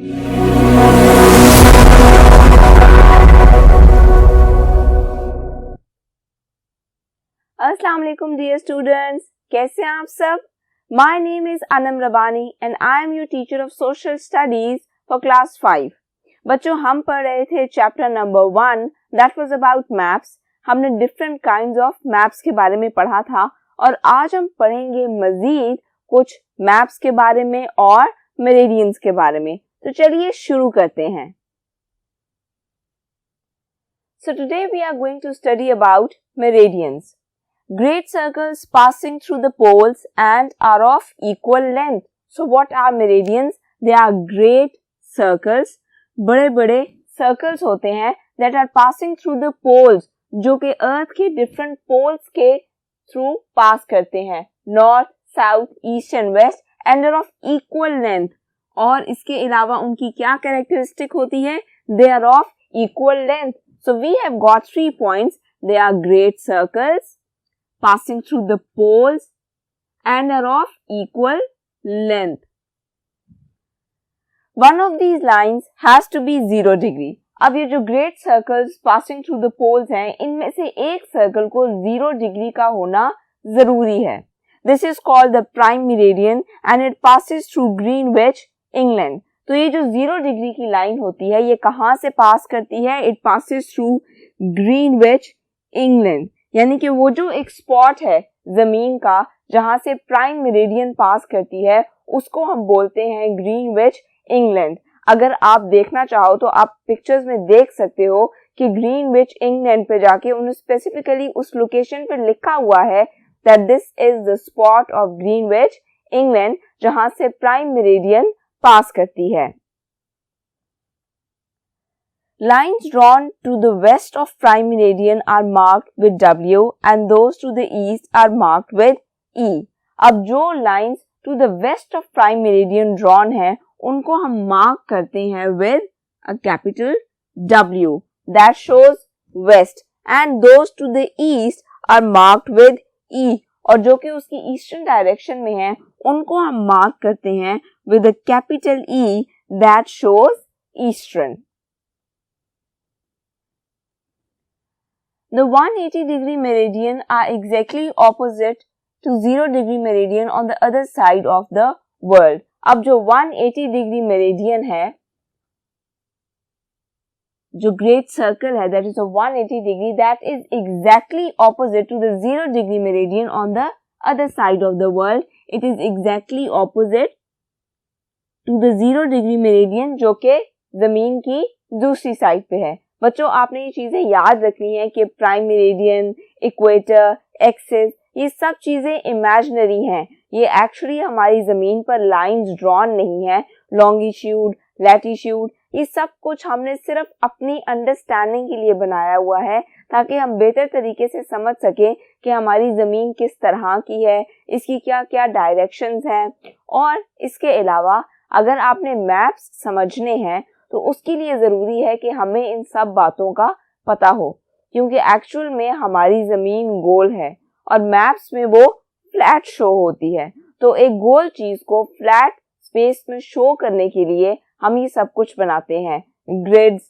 अस्सलाम वालेकुम dear students, कैसे हैं आप सब? My name is Anam Rabbani and I am your teacher of social studies for class 5। बच्चों, हम पढ़ रहे थे chapter number 1 that was about maps. हमने डिफरेंट काइंड्स ऑफ मैप्स के बारे में पढ़ा था और आज हम पढ़ेंगे मजीद कुछ मैप्स के बारे में और मेरिडियंस के बारे में। तो चलिए शुरू करते हैं। So today we are going to study about meridians. Great circles passing through the poles and are of equal length. So what are meridians? They are great circles. बड़े बड़े circles होते हैं that are passing through the poles, जो कि अर्थ के different poles के through pass करते हैं, north, south, east and west, and are of equal length. और इसके अलावा उनकी क्या characteristic होती है? They are of equal length. So we have got 3 points. They are great circles passing through the poles and are of equal length. One of these lines has to be 0 degree. अब ये जो great circles passing through the poles हैं, इनमें से एक circle को 0 degree का होना जरूरी है. This is called the prime meridian and it passes through Greenwich, England. तो ये जो 0 डिग्री की लाइन होती है, ये कहाँ से पास करती है? It passes through Greenwich, England. यानी कि वो जो एक स्पॉट है जमीन का जहां से प्राइम मेरिडियन पास करती है, उसको हम बोलते हैं ग्रीनविच, इंग्लैंड. अगर आप देखना चाहो तो आप पिक्चर्स में देख सकते हो कि ग्रीनविच, इंग्लैंड पे जाके उन्हें स्पेसिफिकली उस लोकेशन पे लिखा हुआ है that this is the spot of Greenwich, England, जहां से प्राइम मेरिडियन पास करती है. Lines drawn to the west of prime meridian are marked with W and those to the east are marked with E. अब जो lines to the west of prime meridian drawn है, उनको हम mark करते हैं with a capital W that shows west, and those to the east are marked with E. और जो कि उसकी ईस्टर्न डायरेक्शन में है, उनको हम मार्क करते हैं with a capital E that shows eastern. The 180 degree meridian are exactly opposite to 0 degree meridian on the other side of the world. अब जो 180 degree meridian है, जो great circle है, that is a 180 degree, that is exactly opposite to the 0 degree meridian on the other side of the world. It is exactly opposite to the 0 degree meridian जो कि जमीन की दूसरी side पे है. बच्चों, आपने ये चीजें याद रखनी है कि प्राइम मेरिडियन, इक्वेटर, एक्सिस, ये सब चीजें इमेजिनरी हैं. ये एक्चुअली हमारी जमीन पर लाइंस ड्रॉन नहीं है. लॉन्गिट्यूड, लैटिट्यूड, ये सब कुछ हमने सिर्फ अपनी अंडरस्टैंडिंग के लिए बनाया हुआ है ताकि हम बेहतर तरीके से समझ सकें कि हमारी जमीन किस तरह की है, इसकी क्या क्या डायरेक्शंस हैं. और इसके अलावा अगर आपने मैप्स समझने हैं तो उसके लिए ज़रूरी है कि हमें इन सब बातों का पता हो, क्योंकि एक्चुअल में हमारी ज़मीन गोल है और मैप्स में वो फ्लैट शो होती है. तो एक गोल चीज़ को फ्लैट स्पेस में शो करने के लिए हम ये सब कुछ बनाते हैं. Grids,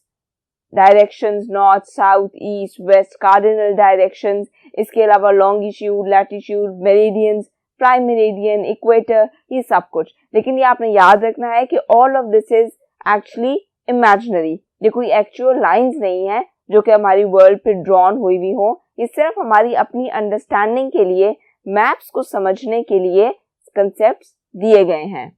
directions, north, south, east, west, cardinal directions, इसके अलावा longitude, latitude, meridians, prime meridian, equator, ये सब कुछ. लेकिन ये आपने याद रखना है कि all of this is actually imaginary. ये कोई एक्चुअल लाइंस नहीं है जो कि हमारी वर्ल्ड पे ड्रॉन हुई भी हो. ये सिर्फ हमारी अपनी अंडरस्टैंडिंग के लिए, मैप्स को समझने के लिए कंसेप्ट्स दिए गए हैं.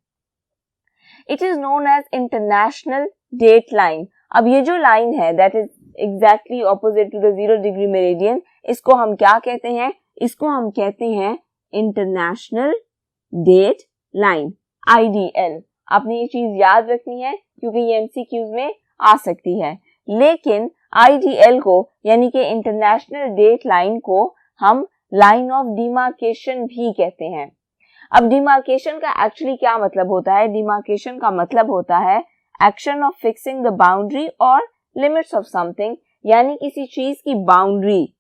It is known as international date line. अब ये जो लाइन है that is exactly opposite to the 0 degree meridian, इसको हम क्या कहते हैं? इसको हम कहते हैं इंटरनेशनल डेट लाइन, IDL. आपने ये चीज याद रखनी है क्योंकि ये MCQs में आ सकती है. लेकिन IDL को यानी कि इंटरनेशनल डेट लाइन को हम लाइन ऑफ डिमार्केशन भी कहते हैं. अब डिमार्केशन का एक्चुअली क्या मतलब होता है? डिमार्केशन का मतलब होता है action of fixing the boundary और लिमिट्स ऑफ समथिंग, यानी किसी चीज की बाउंड्री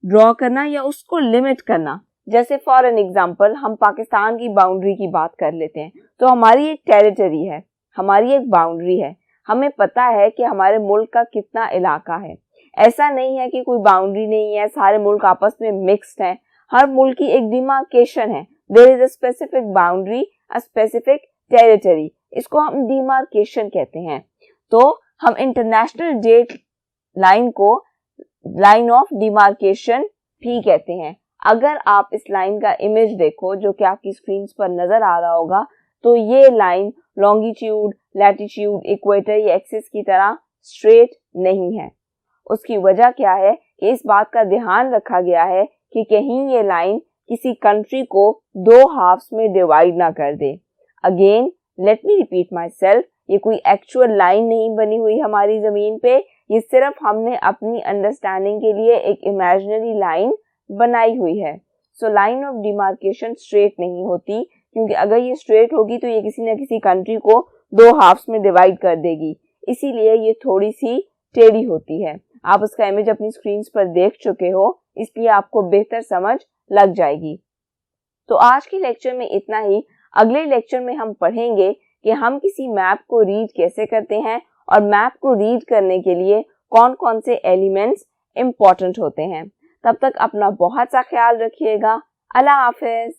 ड्रॉ करना या उसको लिमिट करना. जैसे फॉर एन एग्जाम्पल हम पाकिस्तान की बाउंड्री की बात कर लेते हैं, तो हमारी एक टेरिटरी है, हमारी एक बाउंड्री है, हमें पता है कि हमारे मुल्क का कितना इलाका है। ऐसा नहीं है कि कोई बाउंड्री नहीं है, सारे मुल्क आपस में मिक्स्ड हैं। हर मुल्क की एक डिमार्केशन है, there is a specific boundary, a specific territory, इसको हम डिमार्केशन कहते हैं। तो हम इंटरनेशनल डेट लाइन को लाइन ऑफ डिमार्केशन भी कहते हैं। अगर आप इस लाइन का इमेज देखो जो कि आपकी स्क्रीन पर नजर आ रहा होगा, तो ये लाइन लॉन्गिट्यूड, लैटिट्यूड, इक्वेटर या एक्सिस की तरह स्ट्रेट नहीं है। उसकी वजह क्या है कि इस बात का ध्यान रखा गया है कि कहीं ये लाइन किसी कंट्री को दो हाफ्स में डिवाइड ना कर दे। Again let me repeat myself, ये कोई एक्चुअल लाइन नहीं बनी हुई हमारी जमीन पे, ये सिर्फ हमने अपनी अंडरस्टैंडिंग के लिए एक इमेजिनरी लाइन बनाई हुई है। So line of demarcation straight नहीं होती, क्योंकि अगर ये स्ट्रेट होगी तो ये किसी न किसी कंट्री को दो हाफ्स में डिवाइड कर देगी, इसीलिए ये थोड़ी सी टेढ़ी होती है। आप उसका इमेज अपनी स्क्रीन पर देख चुके हो, इसलिए आपको बेहतर समझ लग जाएगी। तो आज के लेक्चर में इतना ही। अगले लेक्चर में हम पढ़ेंगे कि हम किसी मैप को रीड कैसे करते हैं और मैप को रीड करने के लिए कौन कौन से एलिमेंट्स इंपॉर्टेंट होते हैं। तब तक अपना बहुत सा ख्याल रखिएगा। अल्लाह हाफिज।